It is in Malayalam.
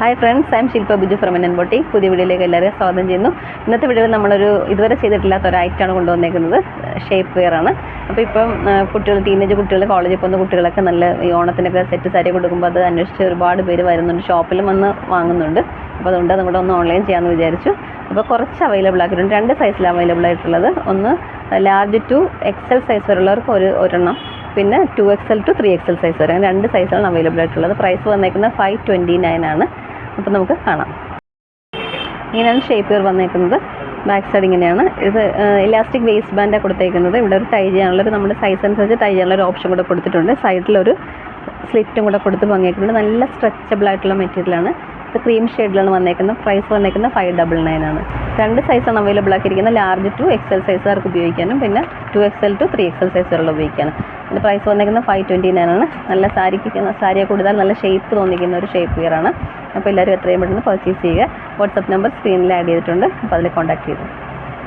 Hi friends, I M Shilpa Biju from N boutique. പുതിയ വീഡിയോയിലേക്ക് എല്ലാവരെയും സ്വാഗതം ചെയ്യുന്നു. ഇന്നത്തെ വീഡിയോയിൽ നമ്മളൊരു ഇതുവരെ ചെയ്തിട്ടില്ലാത്ത ഒരു ഐറ്റമാണ് കൊണ്ടുവന്നേക്കുന്നത്. ഷേപ്പ് വെയർ ആണ്. അപ്പോൾ ഇപ്പം കുട്ടികൾ, ടീനേജ് കുട്ടികൾ, കോളേജിൽ പോകുന്ന കുട്ടികളൊക്കെ നല്ല ഈ ഓണത്തിനൊക്കെ സെറ്റ് സാരി കൊടുക്കുമ്പോൾ അത് അന്വേഷിച്ച് ഒരുപാട് പേര് വരുന്നുണ്ട്, ഷോപ്പിലും വന്ന് വാങ്ങുന്നുണ്ട്. അപ്പോൾ അതുകൊണ്ട് നമ്മുടെ ഒന്ന് ഓൺലൈൻ ചെയ്യാമെന്ന് വിചാരിച്ചു. അപ്പോൾ കുറച്ച് അവൈലബിൾ ആക്കിയിട്ടുണ്ട്. 2 സൈസിൽ അവൈലബിൾ ആയിട്ടുള്ളത്. ഒന്ന് ലാർജ് ടു XL സൈസ് വരെയുള്ളവർക്ക് ഒരെണ്ണം, പിന്നെ 2XL to 3XL സൈസ് വരെ, അങ്ങനെ 2 സൈസാണ് അവൈലബിൾ ആയിട്ടുള്ളത്. പ്രൈസ് വന്നേക്കുന്നത് 529 ആണ്. അപ്പോൾ നമുക്ക് കാണാം. ഇങ്ങനെയാണ് ഷേപ്പ് വെയർ വന്നേക്കുന്നത്. ബാക്ക് സൈഡ് ഇങ്ങനെയാണ്. ഇത് ഇലാസ്റ്റിക് വേസ്റ്റ് ബാൻഡാണ് കൊടുത്തേക്കുന്നത്. ഇവിടെ ഒരു ടൈ ചെയ്യാനുള്ളൊരു, നമ്മുടെ സൈസ് അനുസരിച്ച് ടൈ ചെയ്യാനുള്ളൊരു ഓപ്ഷൻ കൂടെ കൊടുത്തിട്ടുണ്ട്. സൈഡിലൊരു സ്ലിറ്റും കൂടെ കൊടുത്ത് ഭംഗിയാക്കിയിട്ടുണ്ട്. നല്ല സ്ട്രെച്ചബിൾ ആയിട്ടുള്ള മെറ്റീരിയലാണ്. ഇത് ക്രീം ഷെയ്ഡിലാണ് വന്നേക്കുന്നത്. പ്രൈസ് വന്നേക്കുന്നത് 599 ആണ്. 2 സൈസാണ് അവൈലബിൾ ആക്കിയിരിക്കുന്നത്. ലാർജ് ടു XL സൈസുകാർക്ക് ഉപയോഗിക്കാനും പിന്നെ 2XL to 3XL സൈസ് വരെയുള്ള ഉപയോഗിക്കാനും. ഇതിൻ്റെ പ്രൈസ് വന്നേക്കുന്നത് 529 ആണ്. നല്ല സാരിയെ കൂടുതൽ നല്ല ഷേപ്പ് തോന്നിക്കുന്ന ഒരു ഷേപ്പ് വെയർ ആണ്. അപ്പോൾ എല്ലാവരും എത്രയും പെട്ടെന്ന് പർച്ചേസ് ചെയ്യുക. വാട്സപ്പ് നമ്പർ സ്ക്രീനിൽ ആഡ് ചെയ്തിട്ടുണ്ട്. അപ്പോൾ അതിൽ കോൺടാക്ട് ചെയ്തു.